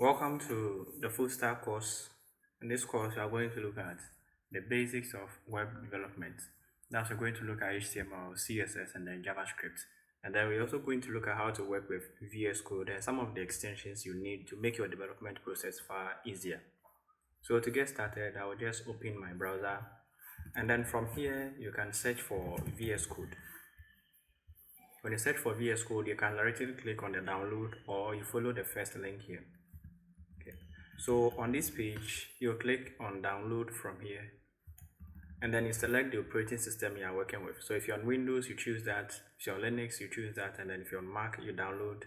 Welcome to the full stack course. In this course, we are going to look at the basics of web development. Now, we're going to look at HTML, CSS, and then JavaScript. And then we're also going to look at how to work with VS Code and some of the extensions you need to make your development process far easier. So to get started, I will just open my browser, and then from here, you can search for VS Code. When you search for VS Code, you can directly click on the download, or you follow the first link here. So on this page, you click on download from here, and then you select the operating system you are working with. So if you're on Windows, you choose that. If you're on Linux, you choose that. And then if you're on Mac, you download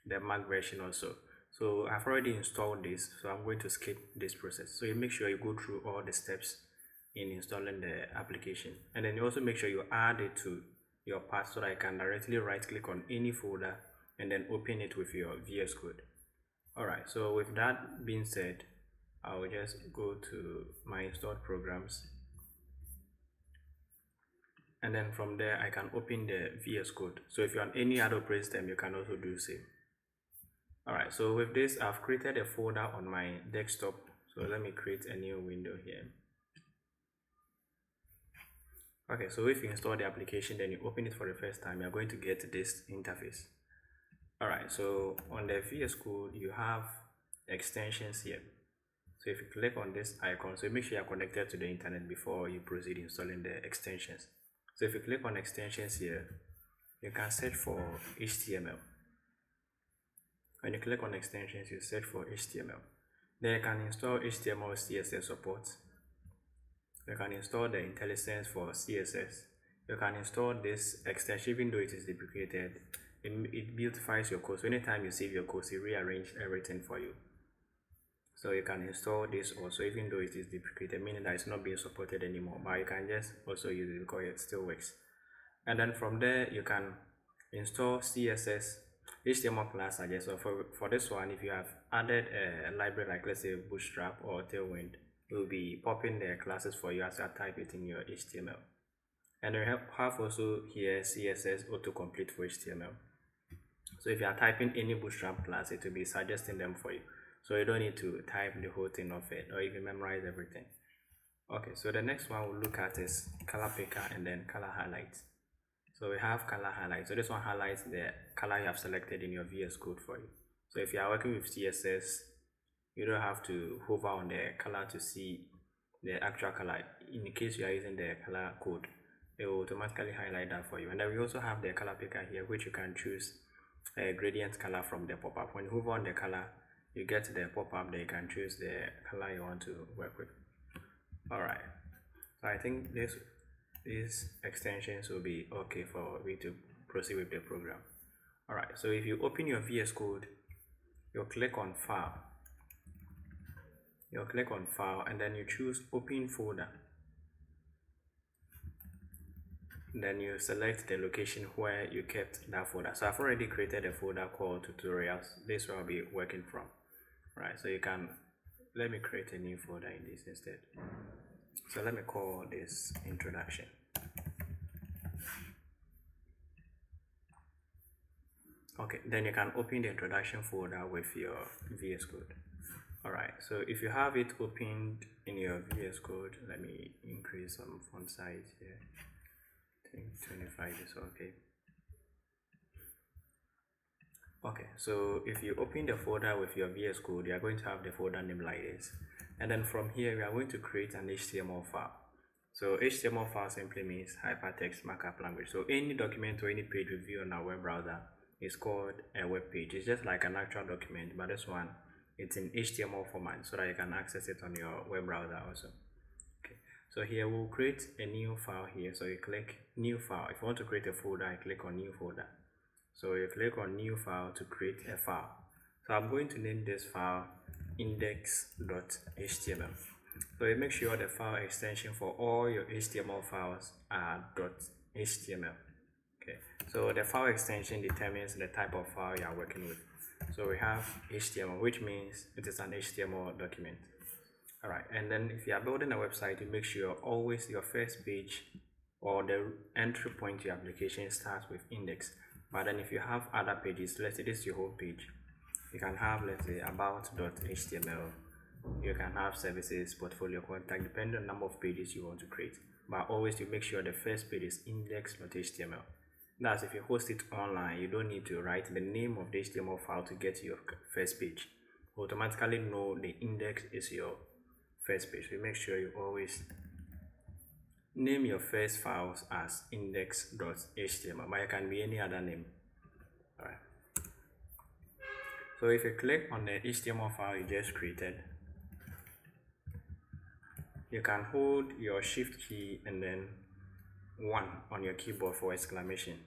the Mac version also. So I've already installed this, so I'm going to skip this process. So you make sure you go through all the steps in installing the application. And then you also make sure you add it to your path so that you can directly right click on any folder and then open it with your VS Code. Alright, so with that being said, I will just go to my installed programs, and then from there I can open the VS Code. So if you're on any other operating system, you can also do the same. Alright, so with this, I've created a folder on my desktop. So let me create a new window here. Okay, so if you install the application, then you open it for the first time, you're going to get this interface. Alright, so on the VS Code, you have extensions here. So if you click on this icon, so make sure you're connected to the internet before you proceed installing the extensions. So if you click on extensions here, you can search for HTML. When you click on extensions, you search for HTML. Then you can install HTML CSS support. You can install the IntelliSense for CSS. You can install this extension even though it is deprecated. It beautifies your code. So anytime you save your code, it rearranges everything for you. So you can install this also even though it is deprecated, meaning that it's not being supported anymore, but you can just also use it because it still works. And then from there you can install CSS, HTML class suggest. So for this one, if you have added a library like let's say Bootstrap or Tailwind, it will be popping the classes for you as you type it in your HTML. And we have also here CSS autocomplete for HTML. So if you are typing any Bootstrap class, it will be suggesting them for you. So you don't need to type the whole thing of it or even memorize everything. Okay, so the next one we'll look at is color picker and then color highlights. So we have color highlights. So this one highlights the color you have selected in your VS Code for you. So if you are working with CSS, you don't have to hover on the color to see the actual color. In case you are using the color code, it will automatically highlight that for you. And then we also have the color picker here, which you can choose a gradient color from the pop-up. When you hover on the color, you get the pop-up, then you can choose the color you want to work with. Alright, so I think these extensions will be okay for me to proceed with the program. Alright, so if you open your VS Code, you'll click on file. You'll click on file and then you choose open folder. Then you select the location where you kept that folder. So I've already created a folder called tutorials. This will be working from. Right, so you can, let me create a new folder in this instead. So let me call this introduction. Okay, then you can open the introduction folder with your VS Code. Alright, so if you have it opened in your VS Code, let me increase some font size here. I think 25 is okay. Okay, so if you open the folder with your VS Code, you are going to have the folder name like this. And then from here, we are going to create an HTML file. So HTML file simply means hypertext markup language. So any document or any page we view on our web browser is called a web page. It's just like an actual document, but this one, it's in HTML format so that you can access it on your web browser also. Okay, so here we'll create a new file here. So you click new file. If you want to create a folder, I click on new folder. So you click on new file to create a file. So I'm going to name this file index.html. So you make sure the file extension for all your HTML files are .html. Okay, so the file extension determines the type of file you are working with. So we have HTML, which means it is an HTML document. Alright, and then if you are building a website, you make sure always your first page or the entry point to your application starts with index. But then if you have other pages, let's say this is your home page, You can have, let's say, about.html. You can have services, portfolio, contact, depending on the number of pages you want to create. But always you make sure the first page is index.html. That's if you host it online, you don't need to write the name of the HTML file to get to your first page. You automatically know the index is your first page. So make sure you always name your first files as index.html, but it can be any other name. Alright. So if you click on the HTML file you just created, you can hold your shift key and then 1 on your keyboard for exclamation.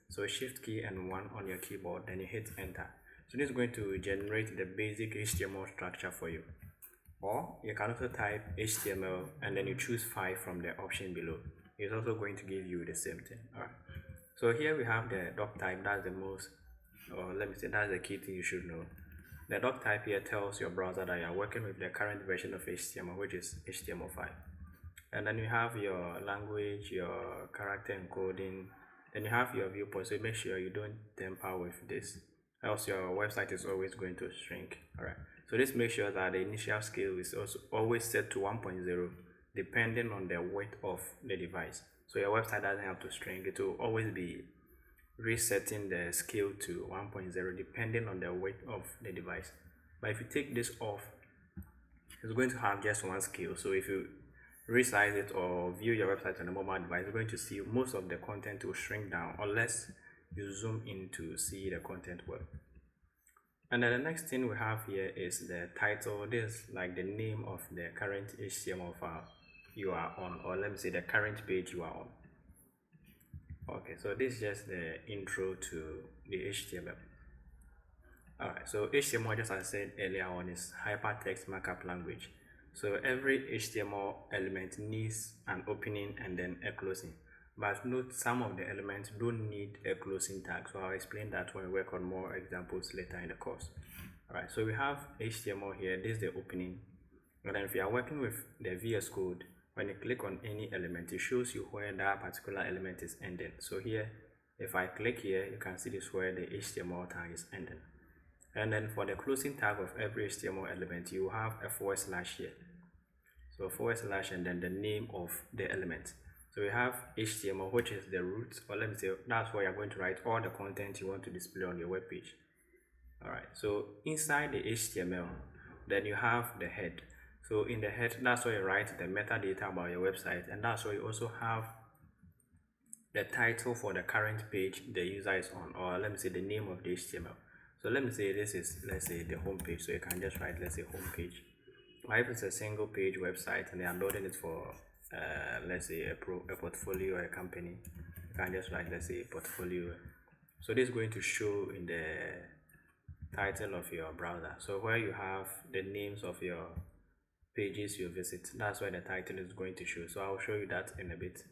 So shift key and 1 on your keyboard, then you hit enter. So this is going to generate the basic HTML structure for you. Or you can also type HTML and then you choose 5 from the option below. It's also going to give you the same thing. Alright. So here we have the doc type. That's the most, or let me say, that's the key thing you should know. The doc type here tells your browser that you are working with the current version of HTML, which is HTML5. And then you have your language, your character encoding, then you have your viewport. So make sure you don't tamper with this, else your website is always going to shrink. Alright. So this makes sure that the initial scale is also always set to 1.0 depending on the width of the device. So your website doesn't have to shrink, it will always be resetting the scale to 1.0 depending on the width of the device. But if you take this off, it's going to have just one scale. So if you resize it or view your website on a mobile device, you're going to see most of the content will shrink down unless you zoom in to see the content well. And then the next thing we have here is the title. This is like the name of the current HTML file you are on, or let me say the current page you are on. Okay, so this is just the intro to the HTML. Alright, so HTML, just as I said earlier on, is hypertext markup language. So every HTML element needs an opening and then a closing. But note, some of the elements don't need a closing tag. So I'll explain that when we work on more examples later in the course. Alright, so we have HTML here. This is the opening. And then if you are working with the VS Code, when you click on any element, it shows you where that particular element is ending. So here, if I click here, you can see this where the HTML tag is ending. And then for the closing tag of every HTML element, you have a / here. So / and then the name of the element. So we have HTML, which is the root, or let me say that's where you're going to write all the content you want to display on your web page. Alright, so inside the HTML, then you have the head. So in the head, that's where you write the metadata about your website, and that's where you also have the title for the current page the user is on, or let me say the name of the HTML. So let me say this is, let's say, the home page. So you can just write, let's say, home page. Or if it's a single page website and they are building it for let's say a portfolio or a company, you can just write, let's say, portfolio. So this is going to show in the title of your browser. So where you have the names of your pages you visit, that's where the title is going to show. So I'll show you that in a bit.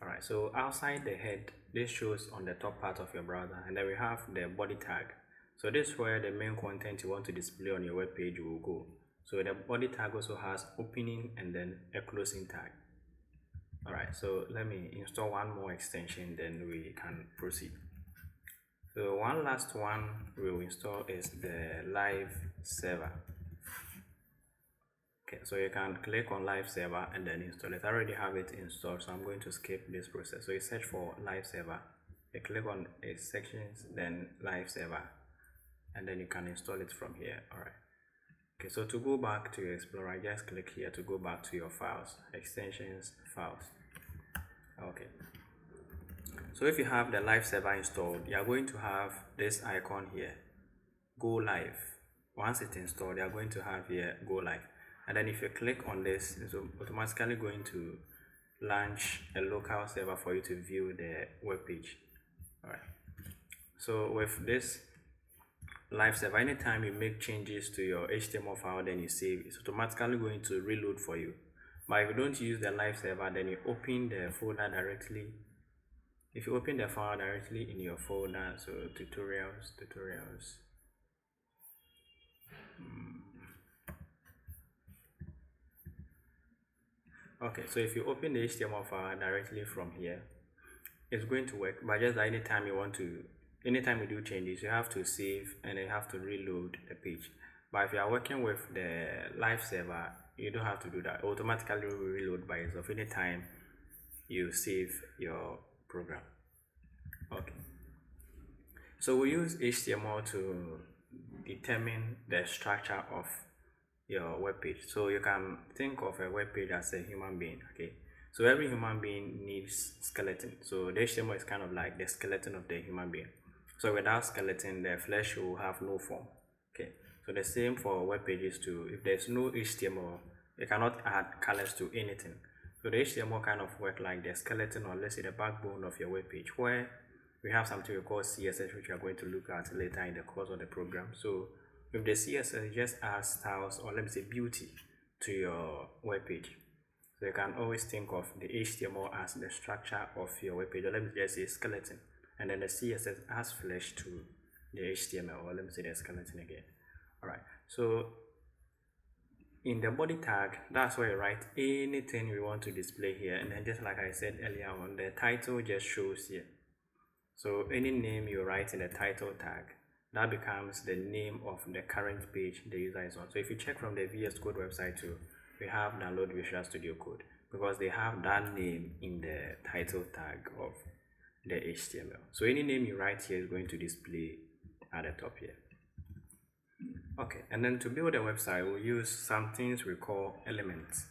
Alright, so outside the head, this shows on the top part of your browser, and then we have the body tag. So this is where the main content you want to display on your web page will go. So the body tag also has opening and then a closing tag. Alright, so let me install one more extension, then we can proceed. So one last one we will install is the live server. Okay, so you can click on live server and then install it. I already have it installed, so I'm going to skip this process. So you search for live server, you click on its sections, then live server, and then you can install it from here. Alright. Okay, so to go back to your Explorer, just click here to go back to your files, extensions, files. Okay. So if you have the live server installed, you are going to have this icon here, go live. Once it's installed, you are going to have here go live. And then if you click on this, it's automatically going to launch a local server for you to view the web page. Alright. So with this live server, anytime you make changes to your HTML file, then you save, it's automatically going to reload for you. But if you don't use the live server, then you open the folder directly. If you open the file directly in your folder, so tutorials. Okay, so if you open the HTML file directly from here, it's going to work, but just anytime you want to anytime you do changes, you have to save and you have to reload the page. But if you are working with the live server, you don't have to do that. It automatically will reload by itself anytime you save your program. Okay, so we use HTML to determine the structure of your web page. So you can think of a web page as a human being. Okay, so every human being needs skeleton. So the HTML is kind of like the skeleton of the human being. So without skeleton, the flesh will have no form. Okay, so the same for web pages too. If there's no HTML, you cannot add colors to anything. So the HTML kind of work like the skeleton, or let's say the backbone of your web page, where we have something we call CSS, which we are going to look at later in the course of the program. So with the CSS, just add styles, or let me say beauty, to your web page. So you can always think of the HTML as the structure of your web page, or let me just say skeleton, and then the CSS as flesh to the HTML, or let me say the skeleton again. Alright, so in the body tag, that's where you write anything we want to display here, and then just like I said earlier on, the title just shows here. So any name you write in the title tag, that becomes the name of the current page the user is on. So if you check from the VS Code website too, we have download Visual Studio Code, because they have that name in the title tag of the HTML. So any name you write here is going to display at the top here. Okay, and then to build a website, we'll use some things we call elements.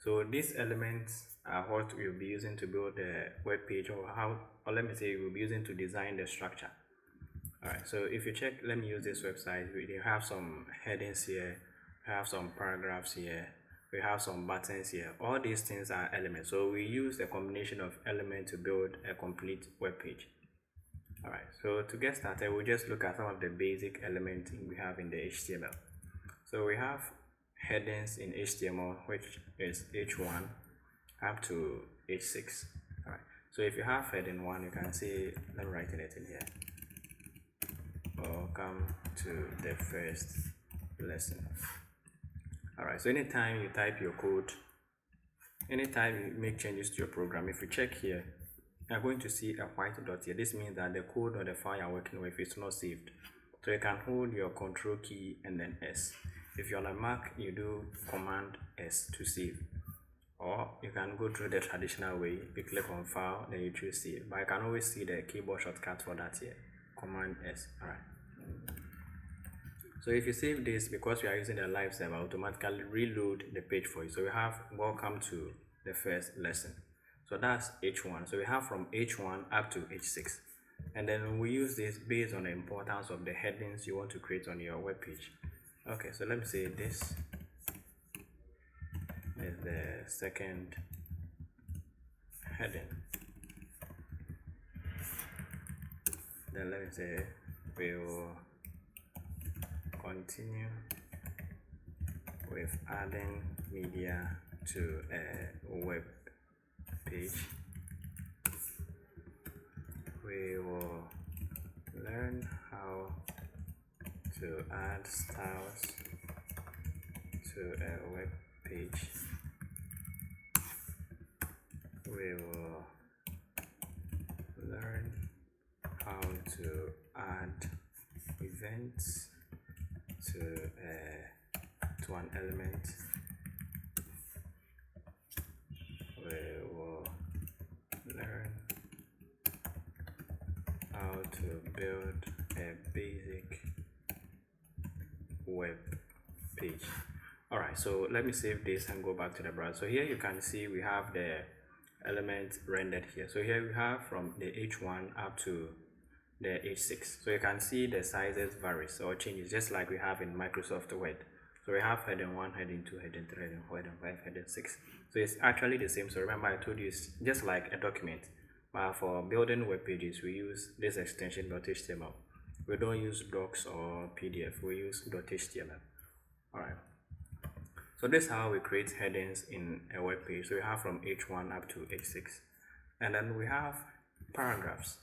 So these elements are what we'll be using to build the web page, or let me say we'll be using to design the structure. Alright, so if you check, let me use this website. We have some headings here, we have some paragraphs here, we have some buttons here. All these things are elements. So we use a combination of elements to build a complete web page. Alright, so to get started, we'll just look at some of the basic elements we have in the HTML. So we have headings in HTML, which is H1 up to H6. Alright, so if you have heading 1, you can see, let me write it in here. Welcome to the first lesson. Alright, so anytime you type your code, anytime you make changes to your program, if you check here, you're going to see a white dot here. This means that the code or the file you're working with is not saved. So you can hold your control key and then S. If you're on a Mac, you do Command S to save. Or you can go through the traditional way. You click on File, then you choose Save. But you can always see the keyboard shortcut for that here. Command S. Alright. So if you save this, because we are using the live server, automatically reload the page for you. So we have welcome to the first lesson. So that's H1. So we have from H1 up to H6. And then we use this based on the importance of the headings you want to create on your web page. Okay, so let me say this is the second heading. Then let me say we will continue with adding media to a web page. We will learn how to add styles to a web page. We will learn how to add events to an element. We will learn how to build a basic web page. Alright, so let me save this and go back to the browser. So here you can see we have the element rendered here. So here we have from the H1 up to the H6. So you can see the sizes varies or changes, just like we have in Microsoft Word. So we have heading 1, heading 2, heading 3, heading 4, heading 5, heading 6. So it's actually the same. So remember I told you it's just like a document. But for building web pages, we use this extension .html. We don't use docs or PDF. We use .html. Alright. So this is how we create headings in a web page. So we have from H1 up to H6. And then we have paragraphs.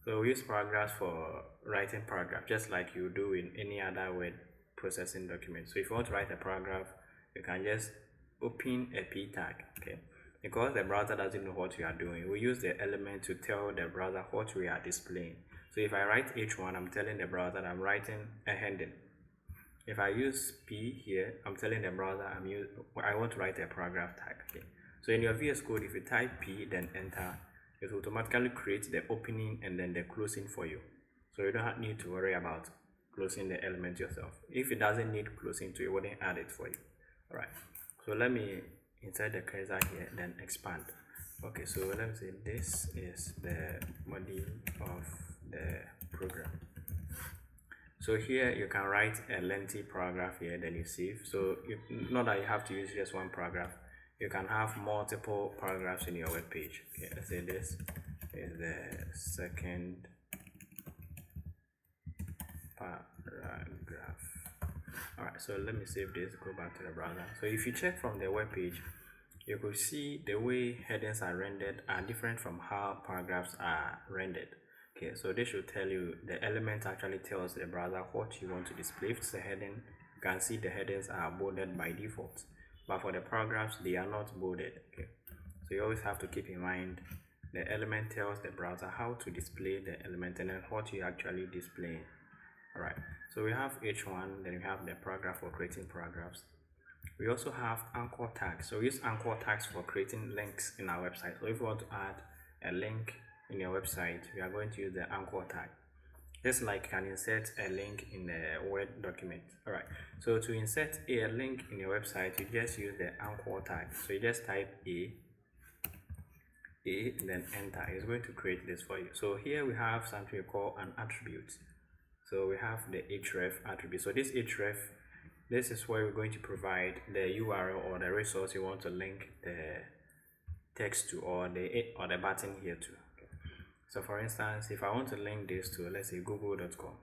So we use paragraphs for writing paragraph, just like you do in any other word processing document. So if you want to write a paragraph, you can just open a p tag. Okay, because the browser doesn't know what you are doing, we use the element to tell the browser what we are displaying. So if I write H1, I'm telling the browser that I'm writing a heading. If I use P here, I'm telling the browser I want to write a paragraph tag. Okay. So in your VS Code, if you type P then enter, it will automatically create the opening and then the closing for you. So you don't need to worry about closing the element yourself. If it doesn't need closing to, it wouldn't add it for you. Alright. So let me insert the cursor here, then expand. Okay, so let me say this is the body of the program. So here you can write a lengthy paragraph here, then you save. So not that you have to use just one paragraph, you can have multiple paragraphs in your web page. Okay, let's say this is the second paragraph. Alright, so let me save this, go back to the browser. So if you check from the web page, you could see the way headings are rendered are different from how paragraphs are rendered. Okay, so this should tell you the element actually tells the browser what you want to display. If it's a heading, you can see the headings are bolded by default, but for the paragraphs they are not bolded. Okay, so you always have to keep in mind the element tells the browser how to display the element and then what you actually displaying. Alright, so we have H1, then we have the paragraph for creating paragraphs. We also have anchor tags. So we use anchor tags for creating links in our website. So if you want to add a link in your website, we are going to use the anchor tag. Just like you can insert a link in a Word document. Alright, so to insert a link in your website, you just use the anchor tag. So you just type A, then enter. It's going to create this for you. So here we have something we call an attribute. So we have the href attribute. So this href, this is where we're going to provide the URL or the resource you want to link the text to, or the button here to. Okay. So for instance, if I want to link this to, let's say, google.com,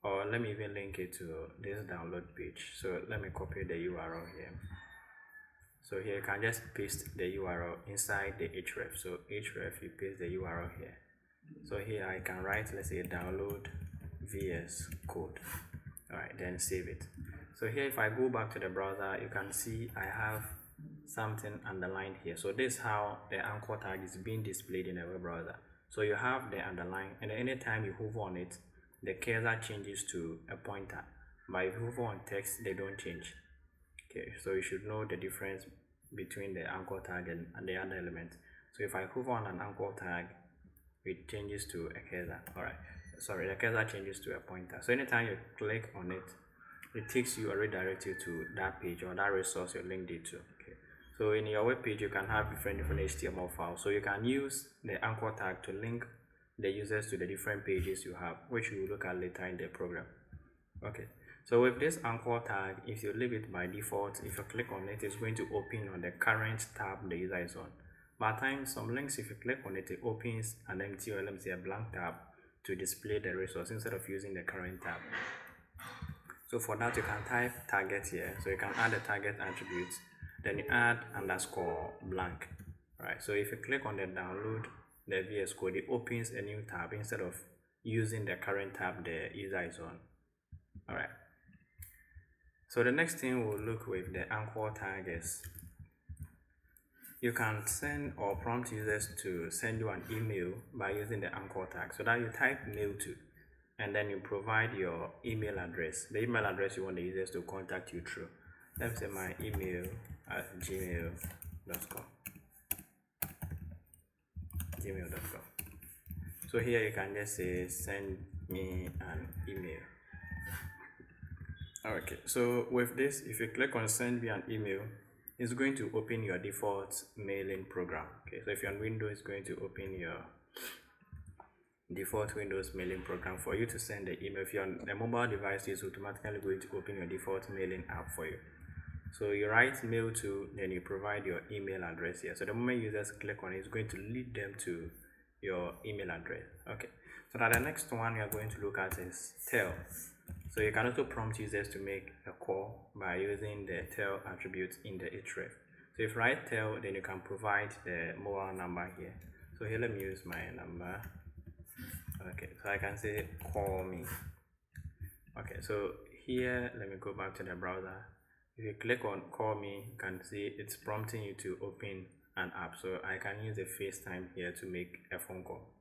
or let me even link it to this download page. So let me copy the URL here. So here you can just paste the URL inside the href. So href, you paste the URL here. So here I can write, let's say, download VS Code. Alright, then save it. So here if I go back to the browser, you can see I have something underlined here. So this is how the anchor tag is being displayed in a web browser. So you have the underline, and anytime you hover on it, the cursor changes to a pointer. But if you hover on text, they don't change. Okay, so you should know the difference between the anchor tag and the other elements. So if I hover on an anchor tag, it changes to a cursor. Alright, sorry, the cursor changes to a pointer. So anytime you click on it, it takes you or redirects you to that page or that resource you linked it to. Okay, so in your web page you can have different HTML files. So you can use the anchor tag to link the users to the different pages you have, which we will look at later in the program. Okay, so with this anchor tag, if you leave it by default, if you click on it, it's going to open on the current tab the user is on. But at times, some links, if you click on it, it opens an empty, or let me say a blank tab to display the resource instead of using the current tab. So for that, you can type target here. So you can add the target attributes, then you add underscore blank. Right. So if you click on the download the VS Code, it opens a new tab instead of using the current tab the user is on. Alright. So the next thing we'll look with the anchor tag is you can send or prompt users to send you an email by using the anchor tag. So that you type mail to, and then you provide your email address, the email address you want the users to contact you through. Let me say my email at gmail.com. So here you can just say send me an email. Okay, so with this, if you click on send me an email, it's going to open your default mailing program. Okay, so if you're on Windows, it's going to open your default Windows mailing program for you to send the email. If you're on a mobile device, it's automatically going to open your default mailing app for you. So you write mail to, then you provide your email address here. So the moment users click on it, it's going to lead them to your email address. Okay, so now the next one we are going to look at is tell. So you can also prompt users to make a call by using the tell attribute in the href. So if you write tell, then you can provide the mobile number here. So here, let me use my number. Okay, so I can say call me. Okay, so here, let me go back to the browser. If you click on call me, you can see it's prompting you to open an app. So I can use the FaceTime here to make a phone call.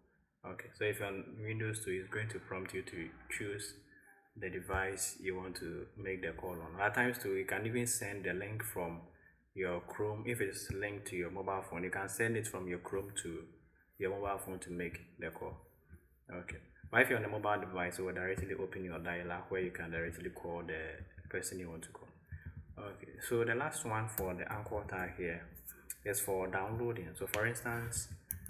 Okay, so if you're on Windows 2, it's going to prompt you to choose the device you want to make the call on. At times too, you can even send the link from your Chrome. If it's linked to your mobile phone, you can send it from your Chrome to your mobile phone to make the call. Okay, but if you're on a mobile device, it will directly open your dialer where you can directly call the person you want to call. Okay, so the last one for the anchor tag here is for downloading. So for instance,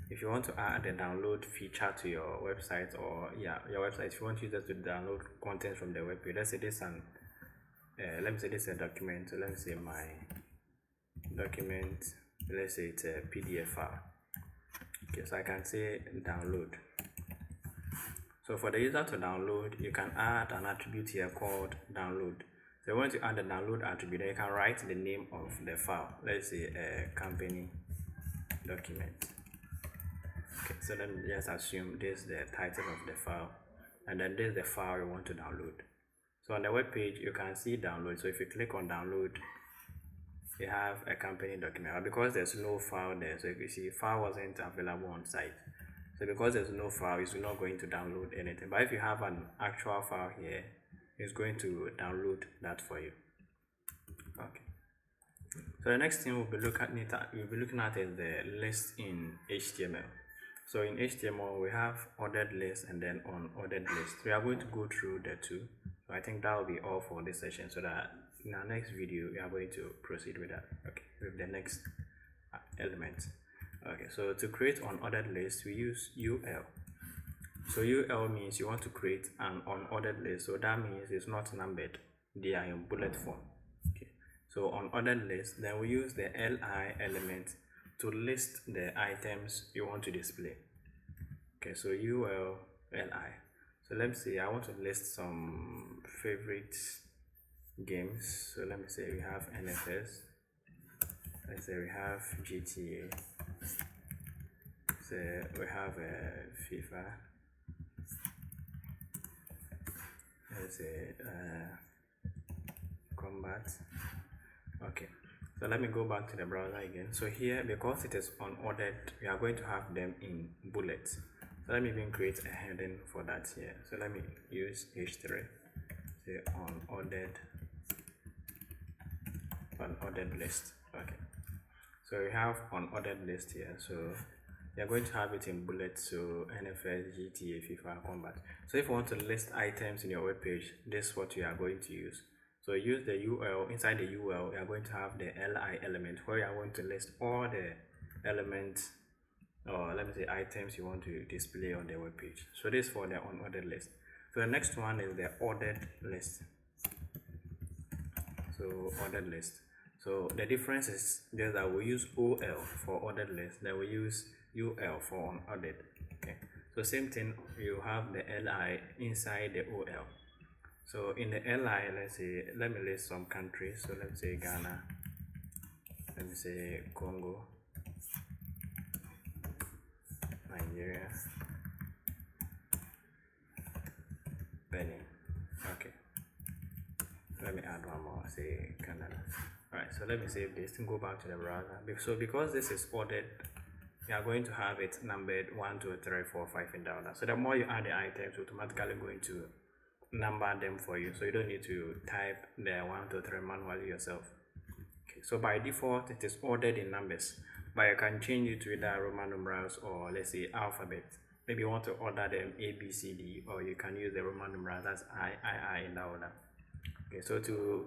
if you want to add a download feature to your website, or your website, if you want users to download content from the web page, let's say this and let me say this is a document. So let me say my document, let's say it's a PDF file. Okay, so I can say download. So for the user to download, you can add an attribute here called download. So when you add the download attribute, then you can write the name of the file. Let's say a company document. Okay, so then just assume this is the title of the file, and then this is the file you want to download. So on the web page, you can see download. So if you click on download, you have a company document. But because there's no file there, so if you see file wasn't available on site, so because there's no file, it's not going to download anything. But if you have an actual file here, it's going to download that for you. Okay. So the next thing we'll be looking at is the list in HTML. So in HTML, we have ordered list and then unordered list. We are going to go through the two. So I think that will be all for this session, so that in our next video, we are going to proceed with that. Okay, with the next element. Okay, so to create unordered list, we use UL. So UL means you want to create an unordered list. So that means it's not numbered. They are in bullet form. Okay. So unordered list, then we use the li element to list the items you want to display. Okay, so UL li. So let me say I want to list some favorite games. So let me say we have NFS. Let's say we have GTA. So we have FIFA. Let's say combat. Okay, so let me go back to the browser again. So here, because it is unordered, we are going to have them in bullets. So let me even create a heading for that here. So let me use H3, say unordered list. Okay, so we have unordered list here. So you're going to have it in bullets, so NFS, GTA, FIFA, combat. So if you want to list items in your web page, this is what you are going to use. So use the UL. Inside the UL, you are going to have the li element, where you are going to list all the elements, or let me say items you want to display on the web page. So this is for the unordered list. So the next one is the ordered list. So ordered list. So the difference is just that we use OL for ordered list, then we use UL for unordered. Okay, so same thing, you have the li inside the OL. So in the li, let's say, let me list some countries. So let's say Ghana, let me say Congo, Nigeria, Benin. Okay, let me add one more, say Canada. Alright, so let me save this and go back to the browser. So because this is ordered, you are going to have it numbered 1, 2, 3, 4, 5 in the order. So the more you add the items, automatically going to number them for you. So you don't need to type the 1, 2, 3 manually yourself. Okay, so by default, it is ordered in numbers, but you can change it to either Roman numerals or let's say alphabet. Maybe you want to order them A, B, C, D, or you can use the Roman numerals, that's I in that order. Okay, so to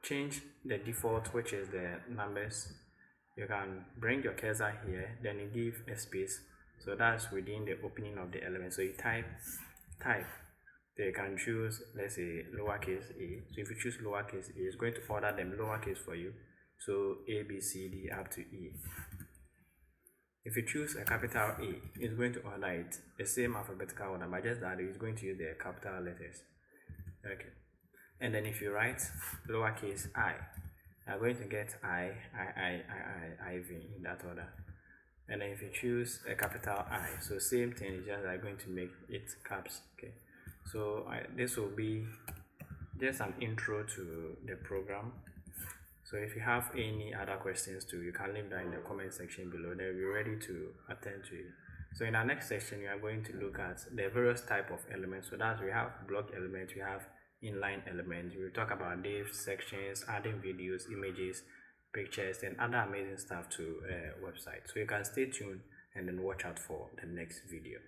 change the default, which is the numbers, you can bring your cursor here, then you give a space, so that's within the opening of the element. So you type, then you can choose, let's say lowercase a. So if you choose lowercase a, it's going to order them lowercase for you, so A, B, C, D up to E. If you choose a capital A, it's going to order it the same alphabetical order, but just that it's going to use the capital letters. Okay, and then if you write lowercase I, you are going to get IV in that order. And then if you choose a capital I, so same thing, is just like going to make it caps. Okay, so this will be just an intro to the program. So if you have any other questions too, you can leave that in the comment section below. Then we're ready to attend to you. So in our next section, we are going to look at the various type of elements. So that we have block elements, we have inline elements. We'll talk about divs, sections, adding videos, images, pictures, and other amazing stuff to website. So you can stay tuned and then watch out for the next video.